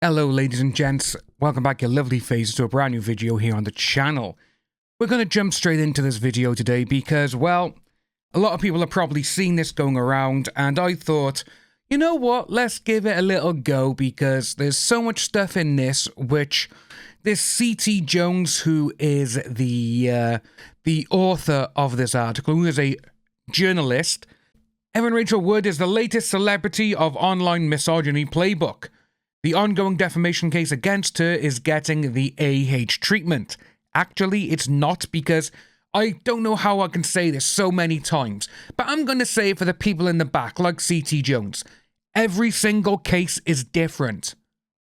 Hello ladies and gents, welcome back your lovely faces to a brand new video here on the channel. We're going to jump straight into this video today because, well, a lot of people have probably seen this going around and I thought, you know what, let's give it a little go because there's so much stuff in this which this C.T. Jones, who is the author of this article, who is a journalist. Evan Rachel Wood is the latest celebrity of online misogyny playbook. The ongoing defamation case against her is getting the AH treatment. Actually, it's not, because I don't know how I can say this so many times, but I'm going to say it for the people in the back, like C.T. Jones. Every single case is different.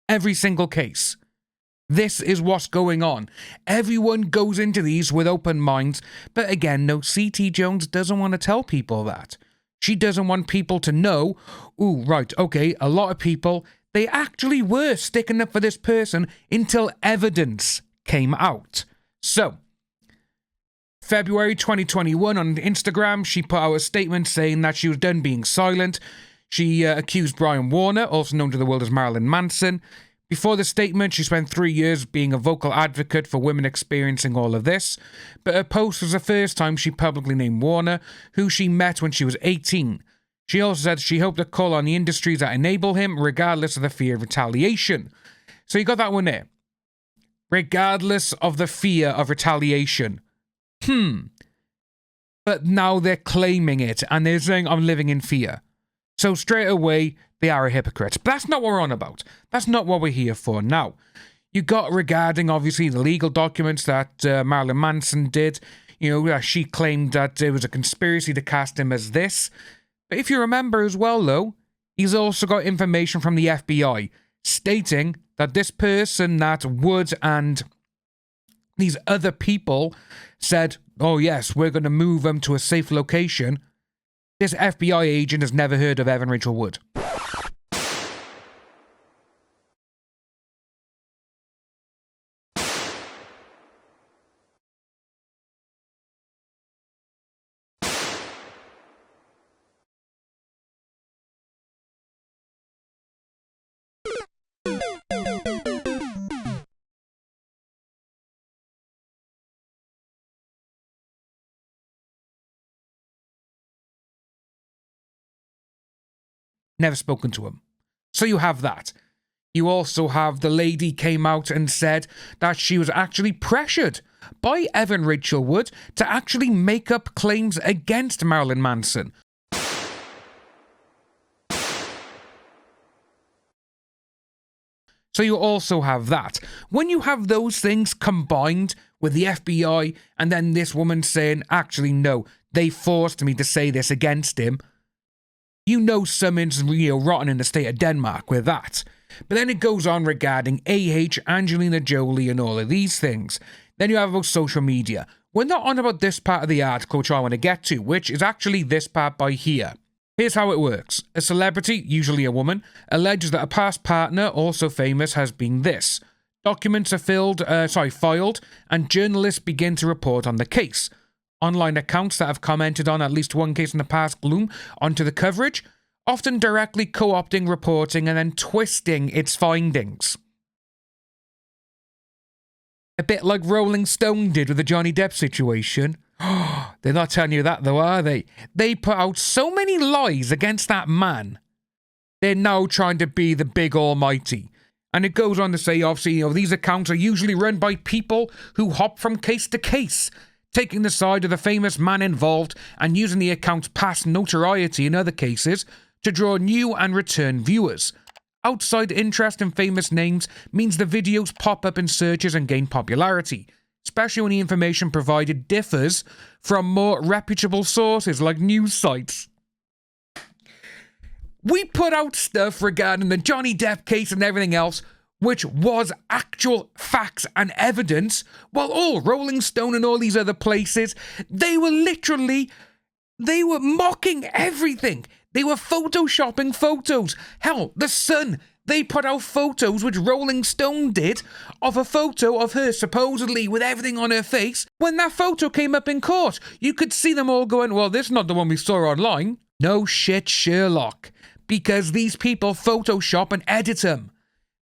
Every single case. This is what's going on. Everyone goes into these with open minds, but again, no, C.T. Jones doesn't want to tell people that. She doesn't want people to know, ooh, right, okay, a lot of people, they actually were sticking up for this person until evidence came out. So, February 2021 on Instagram, she put out a statement saying that she was done being silent. She accused Brian Warner, also known to the world as Marilyn Manson. Before the statement, she spent 3 years being a vocal advocate for women experiencing all of this. But her post was the first time she publicly named Warner, who she met when she was 18. She also said she hoped to call on the industries that enable him, regardless of the fear of retaliation. So you got that one there. Regardless of the fear of retaliation. But now they're claiming it, and they're saying, I'm living in fear. So straight away, they are a hypocrite. But that's not what we're on about. That's not what we're here for. Now, you got regarding, obviously, the legal documents that Marilyn Manson did. You know, she claimed that it was a conspiracy to cast him as this. But if you remember as well, though, he's also got information from the FBI stating that this person that Wood and these other people said, oh yes, we're going to move them to a safe location. This FBI agent has never heard of Evan Rachel Wood. Never spoken to him. So you have that. You also have the lady came out and said that she was actually pressured by Evan Rachel Wood to actually make up claims against Marilyn Manson. So you also have that. When you have those things combined with the FBI and then this woman saying, actually no, they forced me to say this against him, you know something's rotten in the state of Denmark with that. But then it goes on regarding AH, Angelina Jolie and all of these things. Then you have about social media. We're not on about this part of the article which I want to get to, which is actually this part by here. Here's how it works. A celebrity, usually a woman, alleges that a past partner, also famous, has been this. Documents are filed, and journalists begin to report on the case. Online accounts that have commented on at least one case in the past gloom onto the coverage, often directly co-opting reporting and then twisting its findings. A bit like Rolling Stone did with the Johnny Depp situation. They're not telling you that though, are they? They put out so many lies against that man. They're now trying to be the big almighty. And it goes on to say, obviously, these accounts are usually run by people who hop from case to case, taking the side of the famous man involved and using the account's past notoriety in other cases to draw new and return viewers. Outside interest in famous names means the videos pop up in searches and gain popularity, especially when the information provided differs from more reputable sources like news sites. We put out stuff regarding the Johnny Depp case and everything else, which was actual facts and evidence, while all Rolling Stone and all these other places, they were mocking everything. They were photoshopping photos. Hell, The Sun, they put out photos, which Rolling Stone did, of a photo of her supposedly with everything on her face. When that photo came up in court, you could see them all going, well, this is not the one we saw online. No shit, Sherlock. Because these people Photoshop and edit them.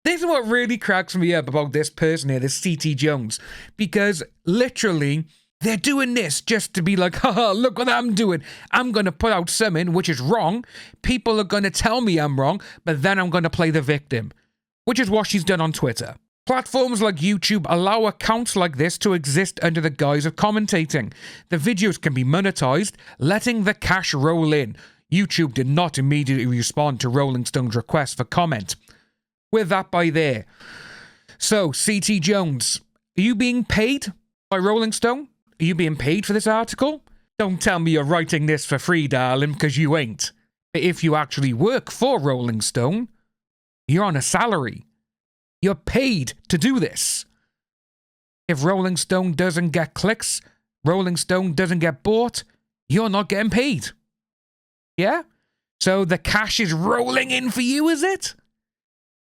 This is what really cracks me up about this person here, this CT Jones, because literally they're doing this just to be like, haha, look what I'm doing. I'm going to put out something which is wrong. People are going to tell me I'm wrong, but then I'm going to play the victim, which is what she's done on Twitter. Platforms like YouTube allow accounts like this to exist under the guise of commentating. The videos can be monetized, letting the cash roll in. YouTube did not immediately respond to Rolling Stone's request for comment. With that by there. So, CT Jones, are you being paid by Rolling Stone? Are you being paid for this article? Don't tell me you're writing this for free, darling, because you ain't. But if you actually work for Rolling Stone, you're on a salary. You're paid to do this. If Rolling Stone doesn't get clicks, Rolling Stone doesn't get bought, you're not getting paid. Yeah? So the cash is rolling in for you, is it?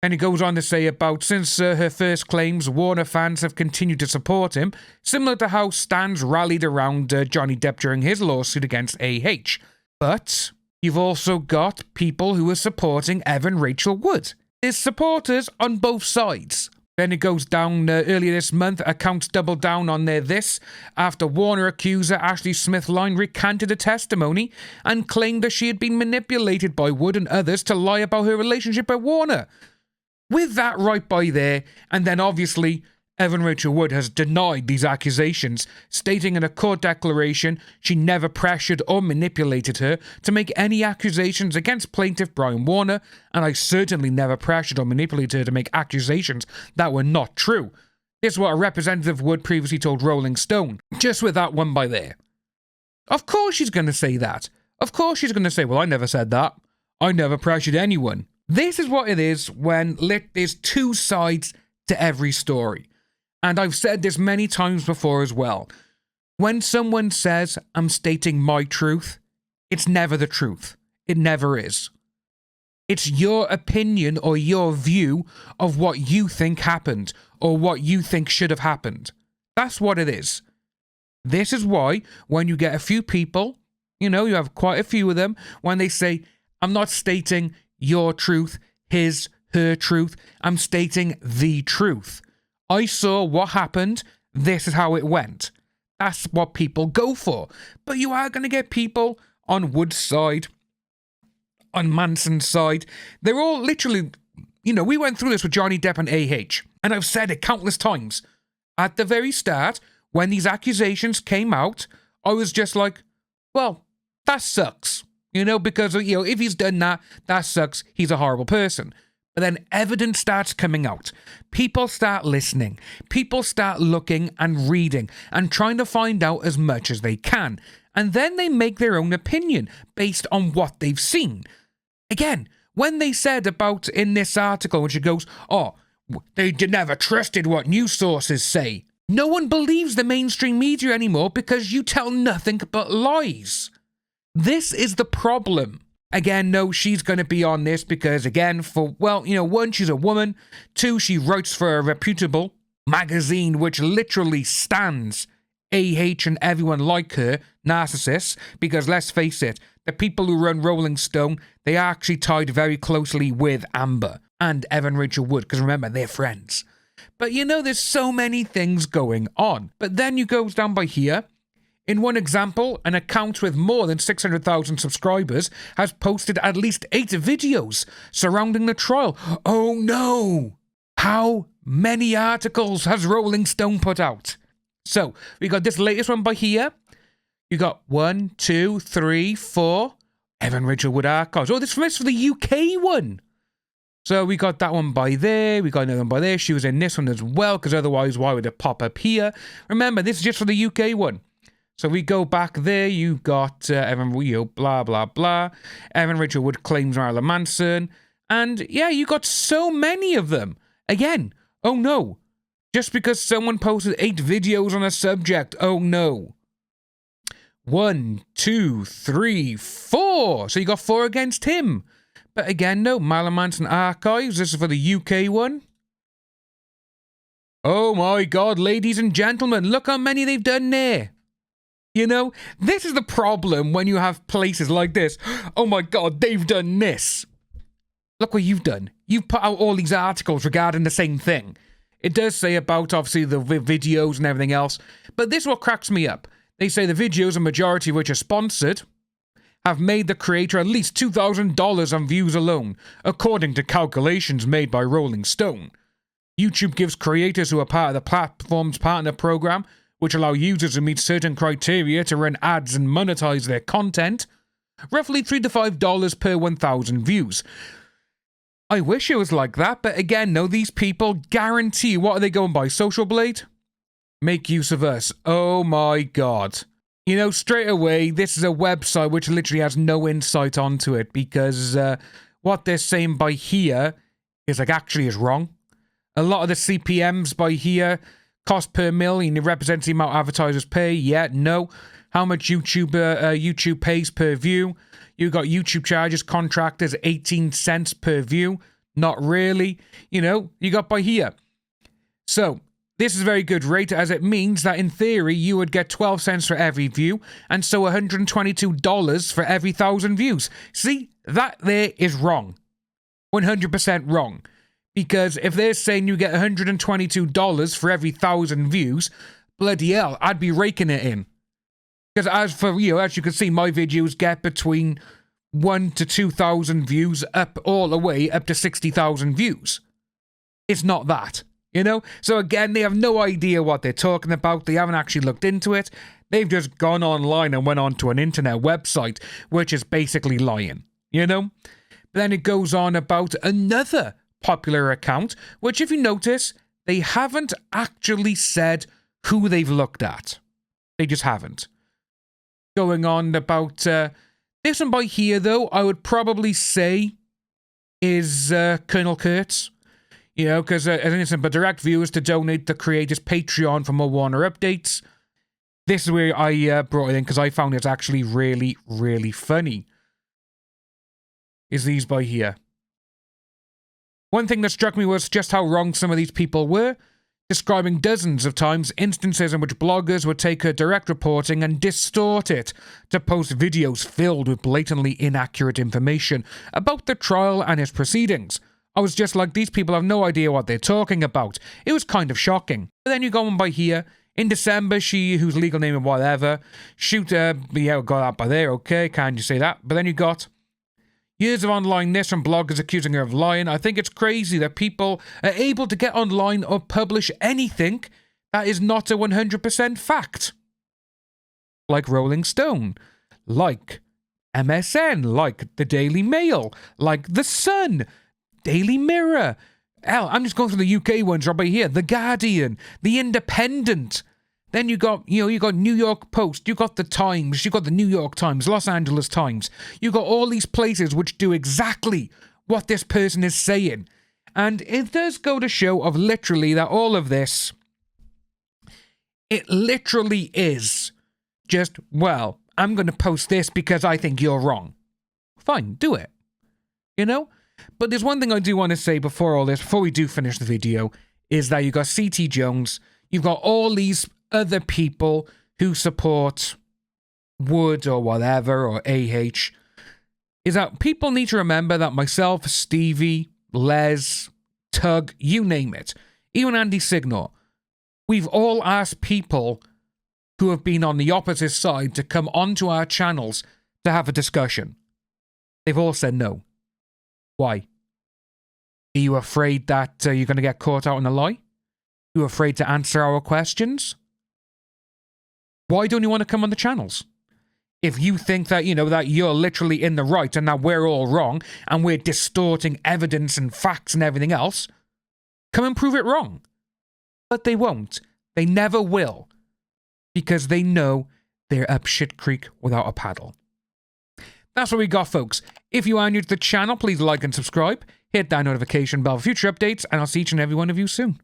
And he goes on to say about, since her first claims, Warner fans have continued to support him, similar to how Stans rallied around Johnny Depp during his lawsuit against AH. But you've also got people who are supporting Evan Rachel Wood. There's supporters on both sides. Then it goes down earlier this month, accounts doubled down on this after Warner accuser Ashley Smith-Line recanted a testimony and claimed that she had been manipulated by Wood and others to lie about her relationship with Warner. With that right by there, and then obviously Evan Rachel Wood has denied these accusations, stating in a court declaration she never pressured or manipulated her to make any accusations against plaintiff Brian Warner, and I certainly never pressured or manipulated her to make accusations that were not true. This is what a representative Wood previously told Rolling Stone. Just with that one by there. Of course she's going to say that. Of course she's going to say, well, I never said that. I never pressured anyone. This is what it is when there's two sides to every story. And I've said this many times before as well. When someone says, I'm stating my truth, it's never the truth. It never is. It's your opinion or your view of what you think happened or what you think should have happened. That's what it is. This is why when you get a few people, you have quite a few of them, when they say, I'm not stating your truth, his, her truth, I'm stating the truth. I saw what happened, this is how it went. That's what people go for. But you are going to get people on Wood's side, on Manson's side. They're all literally, we went through this with Johnny Depp and AH. And I've said it countless times. At the very start, when these accusations came out, I was just like, well, that sucks. Because, if he's done that, that sucks. He's a horrible person. But then evidence starts coming out. People start listening. People start looking and reading and trying to find out as much as they can. And then they make their own opinion based on what they've seen. Again, when they said about in this article, which it goes, oh, they never trusted what news sources say. No one believes the mainstream media anymore because you tell nothing but lies. This is the problem. Again, no, she's going to be on this because, again, one, she's a woman. Two, she writes for a reputable magazine which literally stands AH and everyone like her, narcissists, because let's face it, the people who run Rolling Stone, they are actually tied very closely with Amber and Evan Rachel Wood, because remember, they're friends. But there's so many things going on. But then you go down by here. In one example, an account with more than 600,000 subscribers has posted at least 8 videos surrounding the trial. Oh no! How many articles has Rolling Stone put out? So, we got this latest one by here. You got 1, 2, 3, 4. Evan Rachel Wood archives. Oh, this is for the UK one. So we got that one by there. We got another one by there. She was in this one as well, because otherwise, why would it pop up here? Remember, this is just for the UK one. So we go back there, you got Evan, blah, blah, blah. Evan Rachel Wood claims Marilyn Manson. And yeah, you got so many of them. Again, oh no. Just because someone posted 8 videos on a subject, oh no. 1, 2, 3, 4. So you got 4 against him. But again, no, Marilyn Manson archives. This is for the UK one. Oh my God, ladies and gentlemen, look how many they've done there. This is the problem when you have places like this. Oh my God, they've done this. Look what you've done. You've put out all these articles regarding the same thing. It does say about, obviously, the videos and everything else, but this is what cracks me up. They say the videos, a majority of which are sponsored, have made the creator at least $2,000 on views alone, according to calculations made by Rolling Stone. YouTube gives creators who are part of the platform's partner program, which allow users to meet certain criteria to run ads and monetize their content, roughly $3 to $5 per 1,000 views. I wish it was like that, but again, no, these people guarantee, what are they going by, Social Blade? Make use of us. Oh my god. You know, straight away, this is a website which literally has no insight onto it, because what they're saying by here is like actually is wrong. A lot of the CPMs by here, cost per million, it represents the amount advertisers pay. Yeah, no. How much YouTube pays per view? You got YouTube charges, contractors, 18 cents per view. Not really. You know, you got by here. So, this is a very good rate, as it means that in theory, you would get 12 cents for every view, and so $122 for every 1,000 views. See, that there is wrong. 100% wrong. Because if they're saying you get $122 for every 1,000 views, bloody hell, I'd be raking it in. Because as for, you know, as you can see, my videos get between 1,000 to 2,000 views, up all the way up to 60,000 views. It's not that, you know? So again, they have no idea what they're talking about. They haven't actually looked into it. They've just gone online and went onto an internet website, which is basically lying, you know? But then it goes on about another popular account, which if you notice, they haven't actually said who they've looked at. They just haven't. Going on about this one by here, though, I would probably say is Colonel Kurtz. You know, because as an instant, but direct viewers to donate the creator's Patreon for more Warner updates. This is where I brought it in because I found it's actually really, really funny. Is these by here. One thing that struck me was just how wrong some of these people were, describing dozens of times instances in which bloggers would take her direct reporting and distort it to post videos filled with blatantly inaccurate information about the trial and its proceedings. I was just like, these people have no idea what they're talking about. It was kind of shocking. But then you go on by here. In December, she, whose legal name and whatever, got that by there, okay, can you say that? But then you got years of online-ness from bloggers accusing her of lying. I think it's crazy that people are able to get online or publish anything that is not a 100% fact. Like Rolling Stone, like MSN, like the Daily Mail, like The Sun, Daily Mirror. Hell, I'm just going through the UK ones right by here. The Guardian, The Independent. Then you got New York Post, you got the Times, you got the New York Times, Los Angeles Times. You got all these places which do exactly what this person is saying. And it does go to show of literally that all of this, it literally is just, well, I'm going to post this because I think you're wrong. Fine, do it. You know? But there's one thing I do want to say before all this, before we do finish the video, is that you got C.T. Jones, you've got all these other people who support Wood or whatever, or AH, is that people need to remember that myself, Stevie, Les, Tug, you name it, even Andy Signor, we've all asked people who have been on the opposite side to come onto our channels to have a discussion. They've all said no. Why? Are you afraid that you're going to get caught out in a lie? Are you afraid to answer our questions? Why don't you want to come on the channels? If you think that, that you're literally in the right and that we're all wrong and we're distorting evidence and facts and everything else, come and prove it wrong. But they won't. They never will. Because they know they're up shit creek without a paddle. That's what we got, folks. If you are new to the channel, please like and subscribe. Hit that notification bell for future updates, and I'll see each and every one of you soon.